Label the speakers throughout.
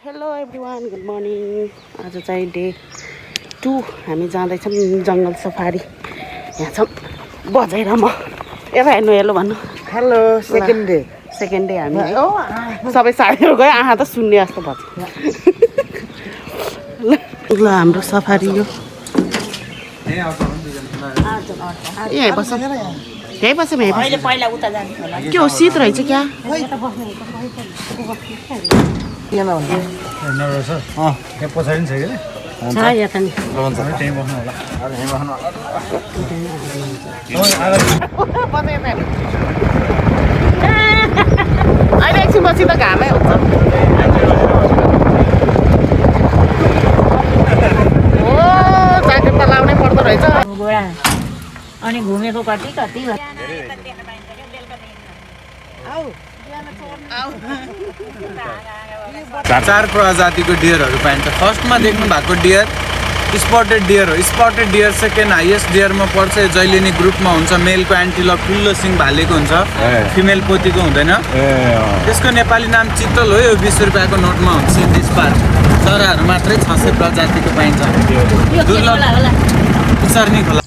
Speaker 1: Hello everyone, good morning. आज चाहिँ day 2 हामी जाँदैछौँ जङ्गल सफारी। यहाँ छौँ बजाइ र म यता हेर्नु हेलो भन्नु।
Speaker 2: हेलो सेकेन्ड
Speaker 1: डे हामी सबै साथीहरू गयो। आँखा त सुन्ने जस्तो भएको ल हाम्रो सफारी यो यहीँ बस्छ यहीँ बस्छ के हो शीत रहेछ क्या?
Speaker 2: पछाडि छ कि
Speaker 1: अहिले एकछिनपछि त घामै हुन्छ। ओ ज्याकेट त लाउनै पर्दो रहेछ।
Speaker 3: अनि घुमेको कति
Speaker 4: चार प्रजातिको डियरहरू पाइन्छ। फर्स्टमा देख्नु भएको डियर स्पटेड डियर हो। स्पटेड डियर सेकेन्ड हाइएस्ट डियरमा पर्छ। यो जैलेनी ग्रुपमा हुन्छ। मेलको एन्टिलप ठुलो सिङ भालेको हुन्छ, फिमेल पोतीको हुँदैन। त्यसको नेपाली नाम चितल हो। यो 20 रुपियाँको नोटमा हुन्छ। दिस पार्क चराहरू मात्रै 600 प्रजातिको पाइन्छ। दुर्लभ सर्नी खोला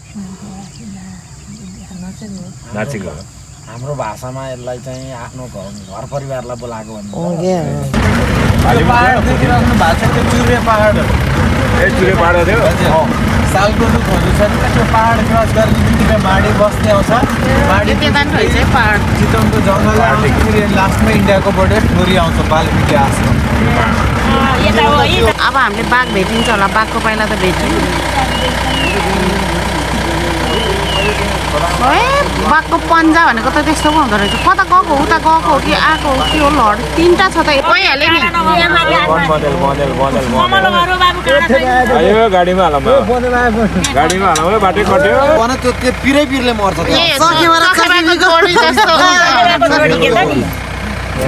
Speaker 2: नाचेको हाम्रो भाषामा यसलाई चाहिँ आफ्नो घर परिवारलाई बोलाएको भन्नु।
Speaker 4: पहाड देखिराख्नु भएको छ त्यो चुरे पहाड हो।
Speaker 2: चुरे पाहाड थियो।
Speaker 4: सालको रुखहरू छ नि त्यो पहाड क्रस गर्ने बित्तिकै माडी बस्ने आउँछ। माडी
Speaker 1: पहाड
Speaker 4: चितवनको जङ्गल फेरि लास्टमा इन्डियाको बोर्डर ठोरी आउँछ वाल्मिकी आश्रम।
Speaker 1: अब हामीले बाघ भेटिन्छ होला। बाघको पहिला त भेट्यौँ। बाघको पन्जा भनेको त त्यस्तो पो हुँदो रहेछ। कता गएको उता गएको हो कि आएको हो कि हो लड तिनवटा छ त गइहाल्यो नि।
Speaker 2: गाडीमा हालौँ बाटै कट्यो त्यो पिरले मर्छ।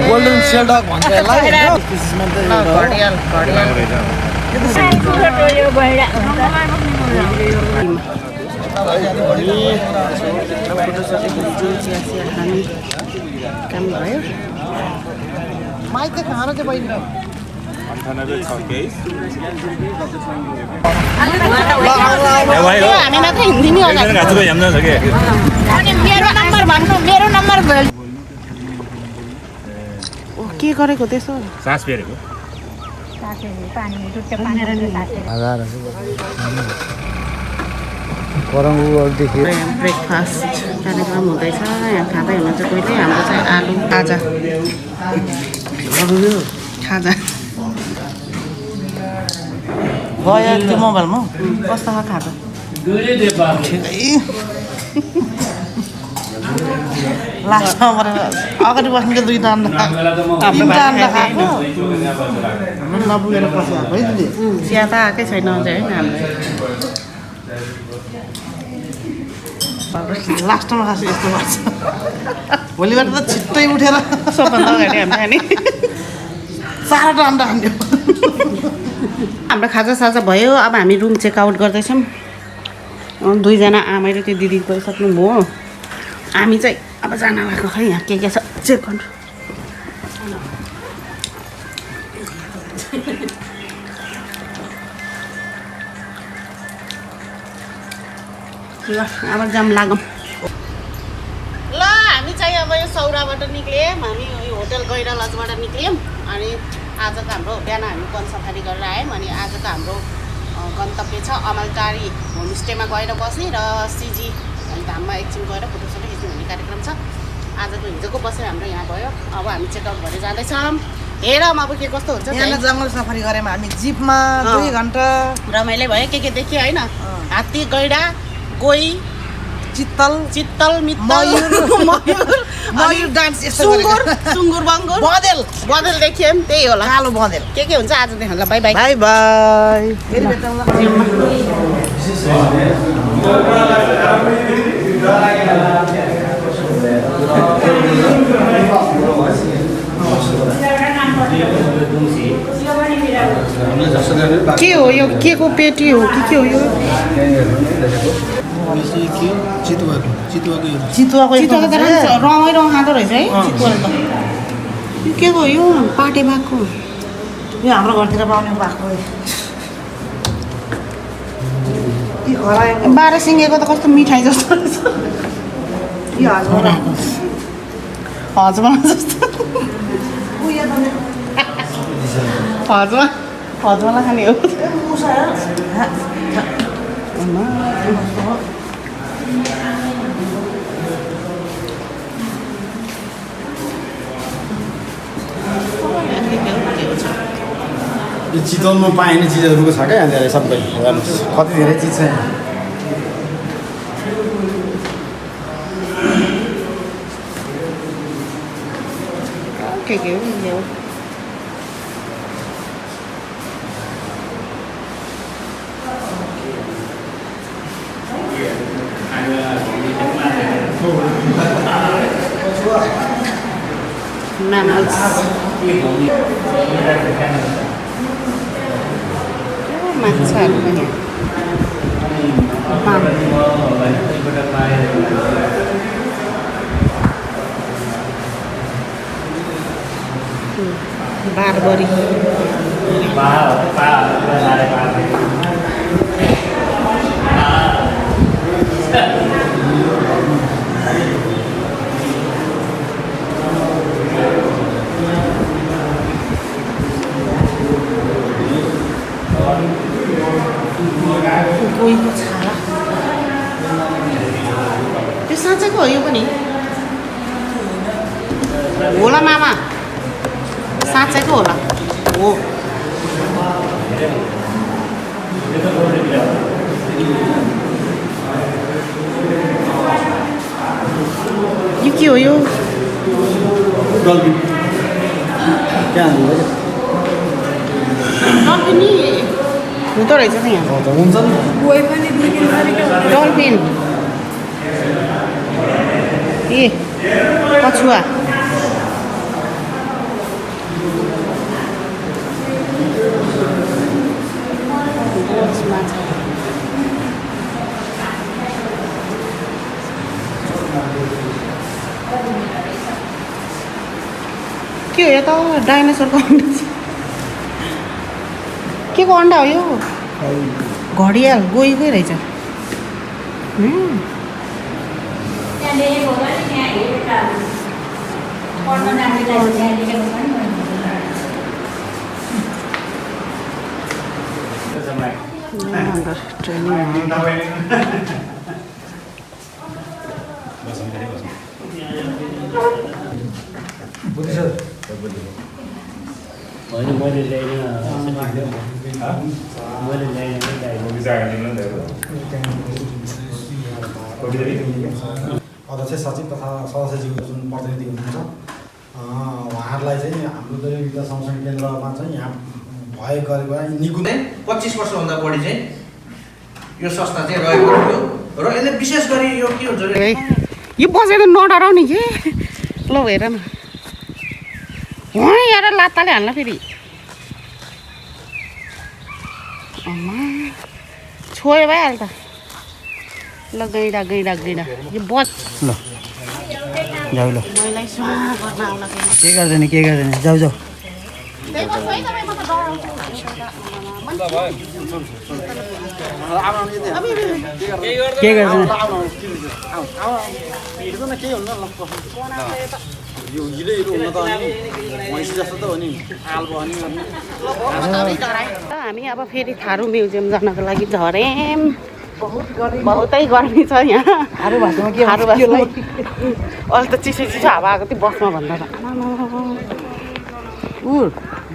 Speaker 2: गोल्डन सेल्डक भन्छ यसलाई।
Speaker 1: काम भयो। हामी मात्रै हिँड्ने नि के गरेको त्यसो
Speaker 2: सास फेरेको
Speaker 1: ब्रेकफास्ट कार्यक्रम हुँदैछ। यहाँ खाँदै हुनुहुन्छ कोहीले। हाम्रो चाहिँ आलु खाजा
Speaker 2: गयो त्यो मोबाइलमा
Speaker 1: कस्तो खालको खाजा
Speaker 2: लास्टमा मरेर अगाडि बस्ने दुईवटा अन्डा तिनवटा अन्डा खाएको नपुगेर पछि आएको है दिदी।
Speaker 1: चिया त आएकै छैन अझै होइन हाम्रो
Speaker 2: लास्टमा खास यस्तो गर्छ। भोलिबाट त छिट्टै उठेर
Speaker 1: सबभन्दा अगाडि हामीले नि
Speaker 2: 4वटा अन्डा खान्थ्यो।
Speaker 1: हाम्रो खाजा साजा भयो। अब हामी रुम चेकआउट गर्दैछौँ। 2जना आमै र त्यो दिदी गइसक्नु भयो। हामी चाहिँ अब जान लागेको खै यहाँ के छ चेक गर्नु। ल अब जाम लागौँ। ल हामी चाहिँ अब यो सौराबाट निक्ल्यौँ। हामी यो होटल गैरा लजबाट निक्ल्यौँ। अनि आजको हाम्रो बिहान हामी वन सफारी गरेर आयौँ। अनि आजको हाम्रो गन्तव्य छ अमलटारी होमस्टेमा गएर बस्ने र सिजी धाममा एकछिन गएर फोटोसोटो खिच्ने भन्ने कार्यक्रम छ। आजको हिजोको बसेर हाम्रो यहाँ भयो। अब हामी चेकआउट भएर जाँदैछौँ। हेरौँ अब के कस्तो हुन्छ।
Speaker 2: जङ्गल सफारी गऱ्यौँ हामी जिपमा 2 घन्टा।
Speaker 1: रमाइलो भयो। के देखियो होइन? हात्ती, गैडा, गोही, चित्तल मयूर डान्स, सुँगुर बङ्गुर, बँदेल देखियौँ। त्यही होला कालो बँदेल। के हुन्छ आज देखाउँ। ल बाई बाई
Speaker 2: बाई बाई।
Speaker 1: के हो यो? के को पेटी हो कि के हो यो? चितुवाको रमाइलो खाँदो रहेछ है चितुवाले त। के को यो? पाटे बाघको
Speaker 2: यो हाम्रो घरतिर पाउने भएको हरायो
Speaker 1: 12 सिङ्गेको त कस्तो मिठाई जस्तो रहेछ
Speaker 2: यो हजमा
Speaker 1: हजमा जस्तो हजमा खाने हो
Speaker 5: यो चितवनमा पाइने चिजहरूको छ क्या धेरै सबै हेर्नुहोस् कति धेरै चिज छ यहाँ
Speaker 1: के हो यो mammals. माछाहरू पनि बारबरी गोहीको छाला त्यो साँच्चैको हो यो पनि होला मामा साँच्चैको होला हो यो के हो यो
Speaker 5: डल्फिन त्यहाँ
Speaker 1: डल्फिन नि हुँदो रहेछ त यहाँ
Speaker 5: हुन्छ नि
Speaker 1: डल्फिन ए कछुवा के हो यो त डाइनोसरको अन्डा छ के को अन्डा हो यो घडियाल गोहीकै रहेछ
Speaker 5: अध्यक्ष सचिव तथा सदस्यज्यूको जुन प्रतिनिधि हुनुहुन्छ उहाँहरूलाई चाहिँ हाम्रो प्रतियोगिता संरक्षण केन्द्रमा चाहिँ यहाँ भए गरेको निकुञ्ज
Speaker 6: 25 वर्षभन्दा बढी चाहिँ यो संस्था चाहिँ रहेको थियो र यसले विशेष गरी यो के हुन्छ भने
Speaker 1: यो बसेर नडराउने के ल हेर न यहाँ लात्ताले हाल्न फेरि छोयो भइहाल्छ त ल गैँडा गैँडा गैँडा यो बस
Speaker 5: ल जाऊ ल
Speaker 1: मैलाई सुन गर्न आउला
Speaker 5: के गर्दैन जाऊ जाऊ के गर्दैन
Speaker 2: यो हिलो हुन त अनि भैँसी जस्तो त हो नि आल भयो नि
Speaker 1: हामी अब फेरि थारू म्युजियम जानको लागि झऱ्यौँ बहुतै गर्मी छ यहाँ थारू भाषामा अहिले त चिसो चिसो हावा आएको थियो बसमा भन्दा त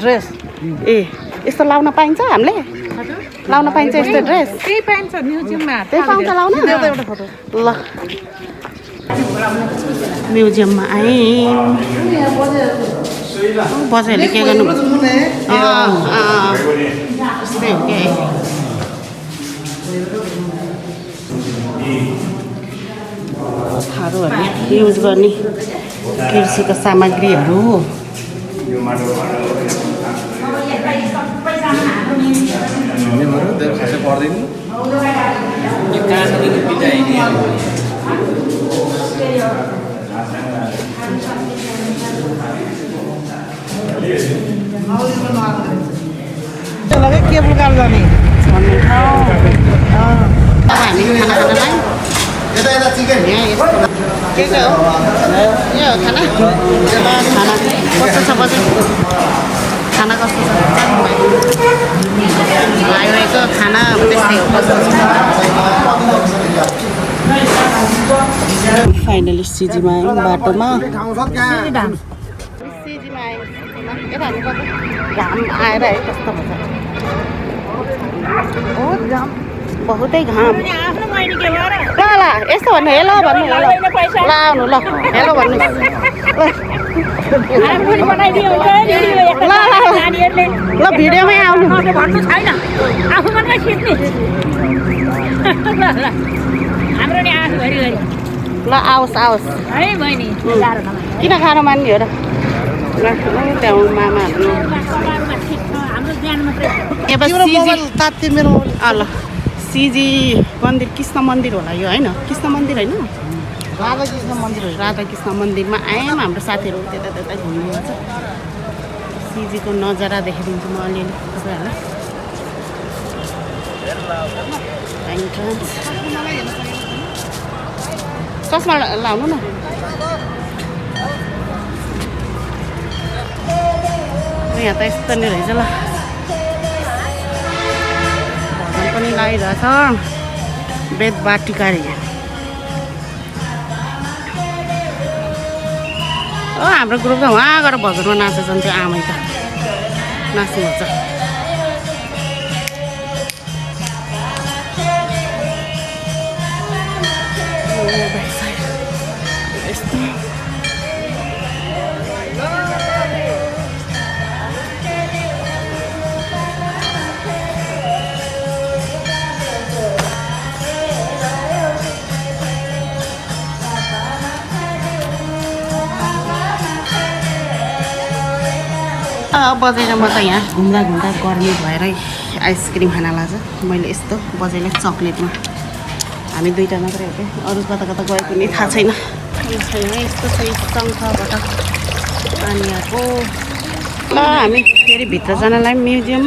Speaker 1: ड्रेस ए यस्तो लाउन पाइन्छ हामीले लाउन पाइन्छ यस्तो ड्रेस
Speaker 3: त्यही पाइन्छ म्युजियममा
Speaker 1: त्यही पाउँछ लाउन ल म्युजियममा आएँ बजारले के गर्नु त्यस्तै हो के थारूहरूले युज गर्ने कृषिका सामग्रीहरू
Speaker 4: खासै पर्दैन
Speaker 2: केबुल कार जाने
Speaker 1: भन्ने ठाउँ अब हामी खाना खानलाई यहाँ यस्तो के के हो यो हो खाना खाना कस्तो छ बजे खाना कस्तो छ आइरहेको खाना त्यस्तै हो कस्तो छ फाइनली सिजीमा आयौँ बाटोमा सिजीमा आयौँ यता घाम आएर है कस्तो भन्छ बहुत घाम बहुतै घाम ल ल यस्तो भन्नु हेलो भन्नु ल आउनु ल हेलो भन्नु ल भिडियोमै आउनु
Speaker 3: भन्नु छैन आफू मात्रै खिच्ने हाम्रो नि आफू घरिघरि
Speaker 1: ल आओस् आओस्
Speaker 3: है बहिनी गाह्रो नमान्नु
Speaker 1: किन गाह्रो मान्ने हो र त्यहाँ मामाहरू
Speaker 3: हाम्रो ज्ञान मात्रै
Speaker 1: अब सिजी
Speaker 2: तात्ति मेरो
Speaker 1: ल सिजी मन्दिर कृष्ण मन्दिर होला यो होइन कृष्ण मन्दिर होइन
Speaker 2: राधाकृष्ण मन्दिर हो
Speaker 1: राधाकृष्ण मन्दिरमा आयौँ हाम्रो साथीहरू त्यता त्यता घुम्नुहुन्छ सिजीको नजारा देखाइदिन्छु म अलिअलि तपाईँहरूलाई एन्ट्रान्स चस्मा लाउनु न यहाँ त यस्तो नै रहेछ ल भजन पनि लागिरहेछ बेद बाटिका रे हाम्रो ग्रुप त उहाँ गएर भजनमा नाचेछ त्यो आमै त नाच्नुहुन्छ यस्तो बजारमा त यहाँ घुम्दा घुम्दा गर्मी भएरै आइसक्रिम खान लाग्छ मैले यस्तो बजाइले चक्लेटमा हामी दुईवटा मात्रै हो क्या अरू कता कता गएको नि थाहा छैन यस्तो छ शङ्खबाट पानी आएको ल हामी फेरि भित्र जानलाई म्युजियम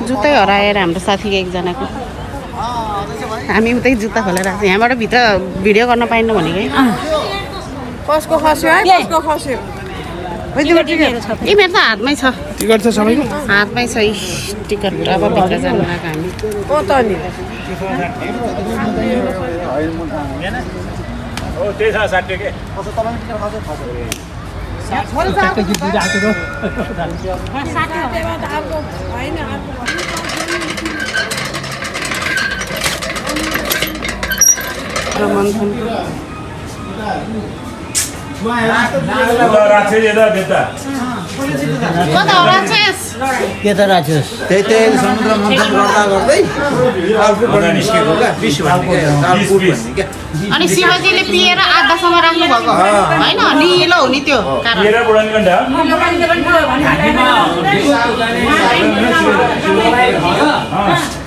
Speaker 1: जुत्तै हराएर हाम्रो साथीको एकजनाको हामी उतै जुत्ता खोलेर आएको यहाँबाट भित्र भिडियो गर्न पाइन्न भनेको है
Speaker 2: कसको खस्यो है कसको खस्यो
Speaker 1: ए मेरो त हातमै छ
Speaker 2: टिकट छ सबैको
Speaker 1: हातमै छ टिकट अब भित्र जानु लाग्यो हामी
Speaker 2: को त नि
Speaker 1: के त राक्षस
Speaker 6: त्यही समुद्र मन्थन गर्दा गर्दै कालपुटबाट निस्केको क्या विष भन्ने क्या कालपुट भन्ने क्या
Speaker 1: अनि शिवजीले पिएर आधासम्म राख्नु भएको होइन निलो हुने त्यो कारण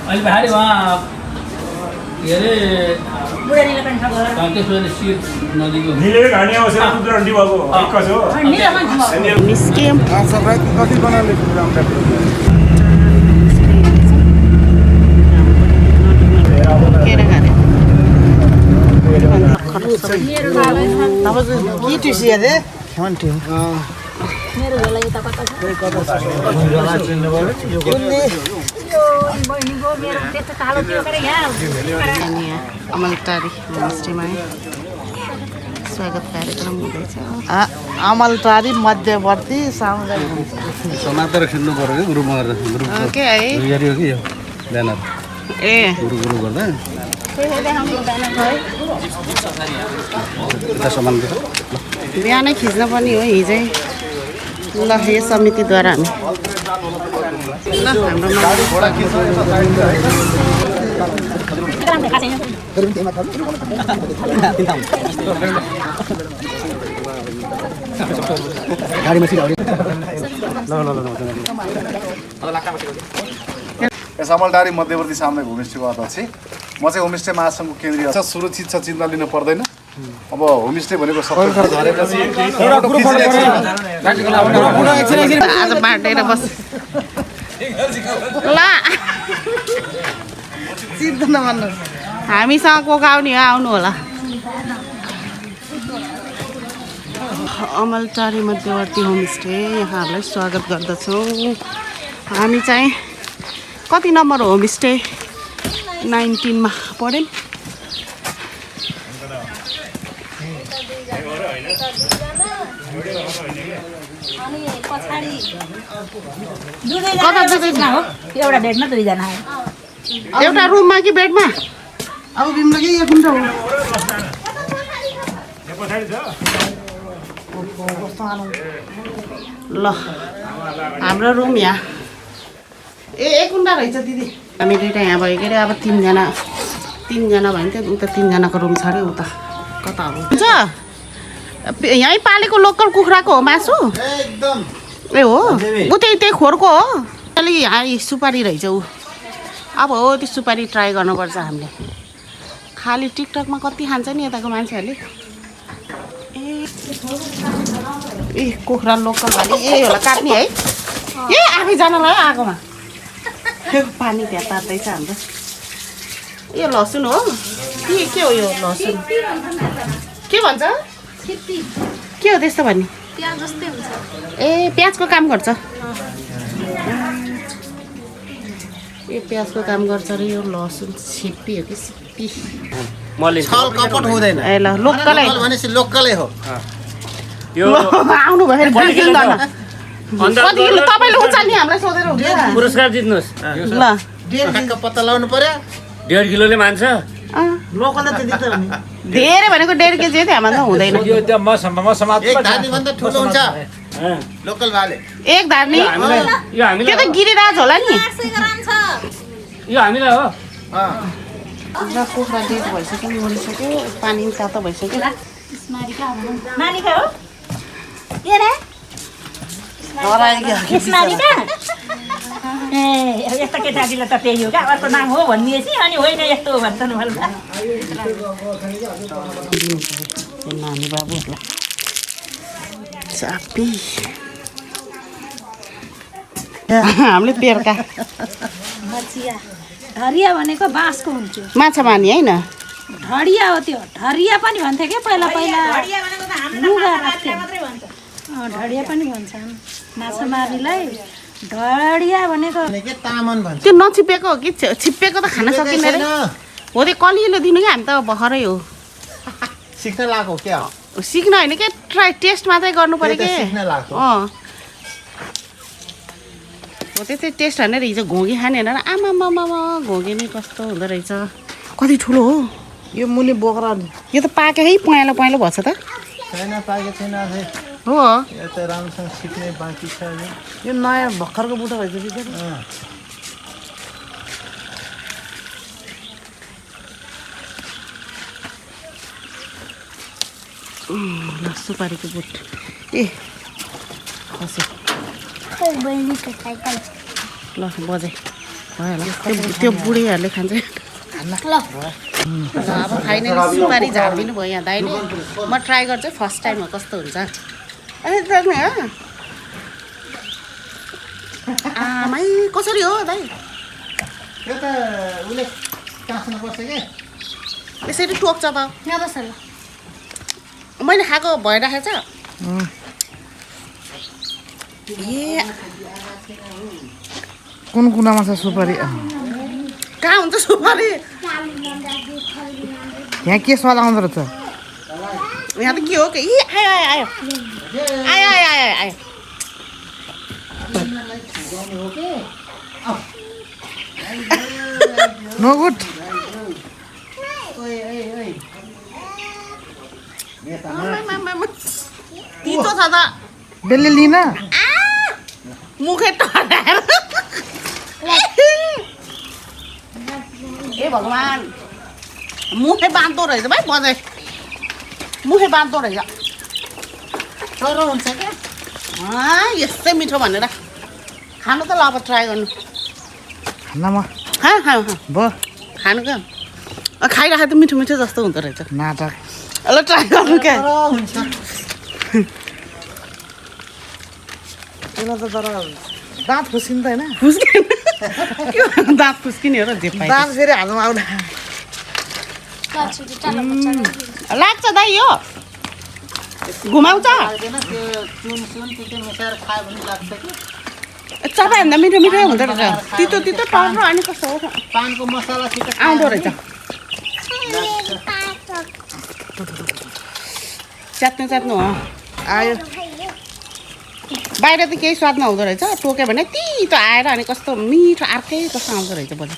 Speaker 7: अहिले भारी उहाँ के अरे काङ्केश्वरले शिर नदीको
Speaker 1: निस्क्यौँ
Speaker 2: के टिसी अरे
Speaker 3: मेरो झोला यता कता छ बहिनीको मेरो त्यस्तो कालो त्यो गरेर यहाँ
Speaker 1: अमलटारी होमस्टेमा स्वागत कार्यक्रम हुँदैछ
Speaker 2: अमलटारी मध्यवर्ती सामुदायिक
Speaker 6: समातेर खिच्नु पर्यो कि ग्रुपमा
Speaker 1: के है
Speaker 6: हो कि यो ब्यानर
Speaker 1: ए
Speaker 6: गुरु गर्दा
Speaker 1: बिहानै खिच्न पनि हो हिजै ल यो समितिद्वारा हामी ल
Speaker 8: अमलटारी मध्यवर्ती सामुदायिक होमस्टेको अध्यक्ष म चाहिँ होमस्टे महासङ्घको केन्द्रीय सुरक्षित छ चिन्ता लिनु पर्दैन अब होमस्टे भनेको सबै
Speaker 1: आज बाँडेर बस ल
Speaker 2: चिन्ता नमान्नु
Speaker 1: हामीसँग को आउने हो आउनु होला अमलटारी मध्यवर्ती होमस्टे यहाँहरूलाई स्वागत गर्दछौँ हामी चाहिँ कति नम्बर होमस्टे 19 मा पढ्यौँ
Speaker 3: अनि पछाडि कता जग्गामा हो एउटा बेडमा दुईजना आयो
Speaker 1: एउटा रुममा कि बेडमा
Speaker 2: अब बिमला के एक मिनट
Speaker 1: ल हाम्रो रुम यहाँ एक कुन्डा रहेछ दिदी हामी दुइटा यहाँ भयो के अरे अब तिनजना भयो नि त उता तिनजनाको रुम छ अरे उता कता हो हुन्छ यहीँ पालेको लोकल कुखुराको हो मासु
Speaker 2: एकदम
Speaker 1: ए हो ऊ त्यही खोरको हो अलिक यहाँ सुपारी रहेछ ऊ अब हो त्यो सुपारी ट्राई गर्नुपर्छ हामीले खालि टिकटकमा कति खान्छ नि यताको मान्छेहरूले ए कुखुरा लोकल भाले ए होला काट्ने है ए आफै जानलाई आगोमा पानी त्यहाँ तात्दैछ हाम्रो यो लसुन हो के हो यो लसुन के भन्छ के हो त्यस्तो भन्ने ए प्याजको काम गर्छ ए प्याजको काम गर्छ अरे यो लसुन छिप्पी हो कि सिप्पी
Speaker 6: छल कपट हुँदैन
Speaker 1: ए ल लोकलै
Speaker 6: भनेपछि लोकलै हो
Speaker 1: आउनु भयो कति किलो तपाईँले उचाल्ने हामीलाई सोधेर हुन्छ
Speaker 7: पुरस्कार जित्नुहोस्
Speaker 1: ल
Speaker 6: ठ्याक्क पत्ता लगाउनु पर्यो
Speaker 7: 1.5 किलोले मान्छ
Speaker 2: लोकलले त्यति त भने
Speaker 1: धेरै भनेको 1.5 केजी चाहिँ हामीलाई त हुँदैन
Speaker 7: यो त म समाज
Speaker 6: एक धानीभन्दा ठुलो हुन्छ लोकल भाले
Speaker 1: एक धार्नी
Speaker 7: यो
Speaker 1: त्यो
Speaker 7: हामीलाई
Speaker 1: त गिरिराज होला नि
Speaker 7: यो हामीलाई हो
Speaker 1: र कुखुरा डेट भइसक्यो मरिसक्यो पानी पनि तातो भइसक्यो
Speaker 3: मानिका हो के रे स्मारिका ए यस्तो केटाजीलाई त त्यही हो क्या अर्को नाम हो भनिदिएपछि अनि होइन यस्तो हो भन्छ नि
Speaker 1: नानी बाबुहरूलाई चापी हामीले पेर्का
Speaker 3: मचिया ढडिया भनेको बाँसको हुन्छ
Speaker 1: माछा मार्ने होइन
Speaker 3: ढडिया हो त्यो ढडिया पनि भन्थ्यो क्या पहिला लुगा राख्थ्यो ढडिया पनि भन्छ माछा मार्नेलाई ढडिया भनेको
Speaker 6: तामन भन्छ
Speaker 1: त्यो नछिपेको हो कि छिप्पेको त खान सकिँदैन रे हो त्यो कलिलो दिनु कि हामी त भर्खरै हो
Speaker 6: सिक्न लाग्यो क्या
Speaker 1: सिक्न होइन के ट्राई टेस्ट मात्रै गर्नु पऱ्यो के
Speaker 6: सिक्न लाग्यो
Speaker 1: हो त्यस्तै टेस्ट होइन हिजो घोगी खाने होइन आमामामा घोगी नि कस्तो हुँदो रहेछ कति ठुलो हो
Speaker 2: यो मुनि बोक्रा
Speaker 1: यो त पाकेकै पहेँलो पहेँलो भएछ त
Speaker 6: छैन पाएको छैन अझै
Speaker 1: हो
Speaker 6: यो त राम्रोसँग सिक्ने बाँकी छ
Speaker 2: यो नयाँ भर्खरको बुढो रहेछ कि
Speaker 1: ल सुपारीको बुट ए खसे ल बजाइ भयो होला त्यो बुढीहरूले खान्छ अब फाइनली सुपारी झारिदिनु भयो यहाँ दाइले म ट्राई गर्छु फर्स्ट टाइम हो कस्तो हुन्छ आमै कसरी हो दाइ
Speaker 6: यो त उसले काँच्नुपर्छ के
Speaker 1: यसरी टोक्छ त मैले खाएको भइराखेको छ ए
Speaker 2: कुन कुनामा छ सुपारी
Speaker 1: कहाँ हुन्छ सुपारी
Speaker 2: यहाँ के स्वाद आउँदो रहेछ
Speaker 1: यहाँ त के हो कि आयो आयो आयो आयो आयो आयो
Speaker 2: नो गुड
Speaker 1: तितो छ त
Speaker 2: बेलले लिन
Speaker 1: मुखै टराएर ए भगवान् मुखै बाँध्दो रहेछ भाइ बजाइ मुखै बाँध्दो रहेछ
Speaker 6: तर हुन्छ क्या
Speaker 1: यस्तै मिठो भनेर खानु त ल अब ट्राई गर्नु
Speaker 2: खानमा भयो
Speaker 1: खानु क्या खाइराखेको त मिठो मिठो जस्तो हुँदो रहेछ
Speaker 2: नाटक
Speaker 1: ल ट्राई गर्नु क्या
Speaker 6: हुन्छ
Speaker 2: किन त तर दाँत फुस्किनु त होइन
Speaker 1: फुस्किन के दाँत फुस्किने हो र जे पाइ
Speaker 2: दाँत फेरि हाल्नुमा आउँदा
Speaker 1: लाग्छ दाइ यो घुमाउँछ सबैभन्दा मिठो मिठो हुँदो रहेछ तितो तितो टर्रो अनि कस्तो हो
Speaker 6: पानको मसलासित
Speaker 1: आउँदो रहेछ च्यात्नु हो
Speaker 2: आयो
Speaker 1: बाहिर त केही स्वाद नहुँदो रहेछ टोक्यो भने तितो आएर अनि कस्तो मिठो अर्कै कस्तो आउँदो रहेछ बजार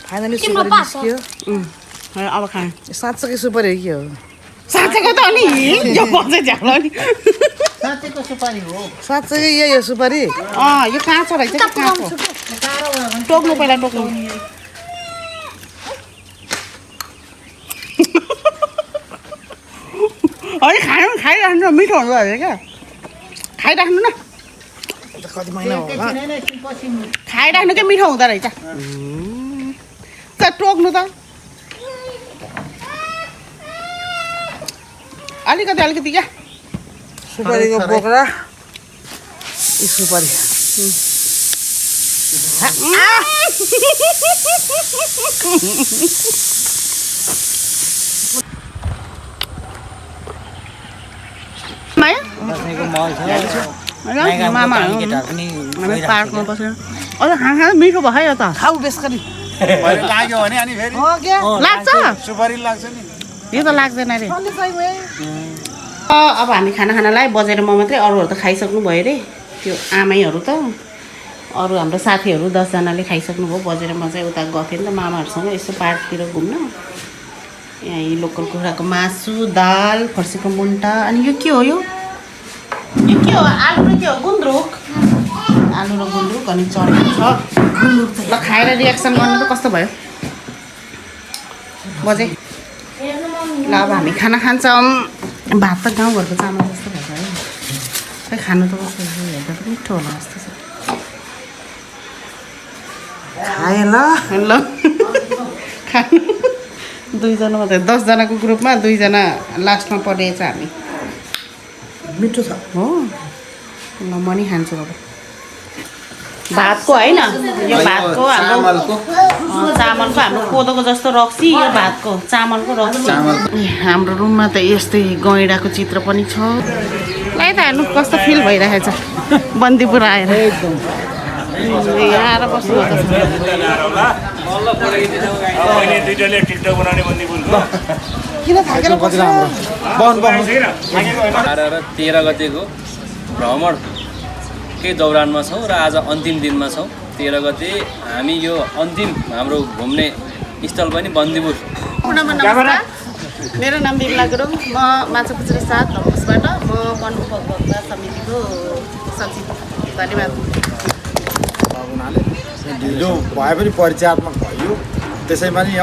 Speaker 2: फाइनली सुपारी निस्क्यो
Speaker 1: अब खाएँ
Speaker 2: साँच्चै सुपारी हो कि हो
Speaker 1: साँच्चैको त अनि यो बजे झ्यालो नि
Speaker 6: साँच्चैको सुपारी हो
Speaker 2: साँच्चै यही हो सुपारी
Speaker 1: यो काँचो रहेछ कि काँचो टोक्नु पहिला टोक्नु अनि खाइराख्नु मिठो हुँदो रहेछ क्या खाइराख्नु न
Speaker 2: कति महिना हो
Speaker 1: खाइराख्नु क्या मिठो हुँदो रहेछ टोक्नु त अलिकति क्या
Speaker 2: सुपारीको बोक्रा यी सुपारी
Speaker 1: माया मामाहरू हामी पार्कमा बसेर अझ खाना मिठो भयो त
Speaker 2: खाऊ बेस गरी
Speaker 8: लाग्यो भने अनि फेरि
Speaker 2: हो क्या
Speaker 1: लाग्छ
Speaker 8: सुपारी लाग्छ नि
Speaker 1: यो त लाग्दैन अरे अब हामी खानालाई बजेर म मात्रै अरूहरू त खाइसक्नु भयो अरे त्यो आमैहरू त अरू हाम्रो साथीहरू 10जनाले खाइसक्नु भयो बजेर म चाहिँ उता गएको थिएँ नि त मामाहरूसँग यसो पार्कतिर घुम्न यहाँ लोकल कुखुराको मासु दाल फर्सीको मुन्टा अनि यो के हो यो के हो आलु र के हो गुन्द्रुक आलु र गुन्द्रुक अनि चढेको छ ल खाएर रियाक्सन गर्नु त कस्तो भयो बजे ल अब हामी खाना खान्छौँ भात त गाउँघरको चामल जस्तो भन्छ है खै खानु त कस्तो हेर्दा त मिठो होला जस्तो छ
Speaker 2: खाएँ ल
Speaker 1: ल खानु 2जना मात्रै 10जनाको ग्रुपमा 2जना लास्टमा परेछ हामी
Speaker 2: मिठो छ
Speaker 1: हो ल म नि खान्छु अब भातको होइन यो भातको हाम्रो चामलको हाम्रो कोदोको जस्तो रक्सी यो भातको चामलको रक्सी हाम्रो रुममा त यस्तै गैँडाको चित्र पनि छ ल त हेर्नु कस्तो फिल भइरहेछ बन्दीपुर आएर यहाँ आएर बस्नु
Speaker 2: किन थाकेर बस्छ
Speaker 7: 13 गतेको भ्रमणकै दौरानमा छौँ र आज अन्तिम दिनमा छौँ 13 गते हामी यो अन्तिम हाम्रो घुम्ने स्थल पनि बन्दीपुर
Speaker 1: मेरो नाम बिमला गुरुङ म माछापुछ्रे 7 धनुषबाट म वनभोक्ता समितिको सचिव धन्यवाद
Speaker 5: हुनाले ढिलो भए पनि परिचयात्मक भयो त्यसैमा नि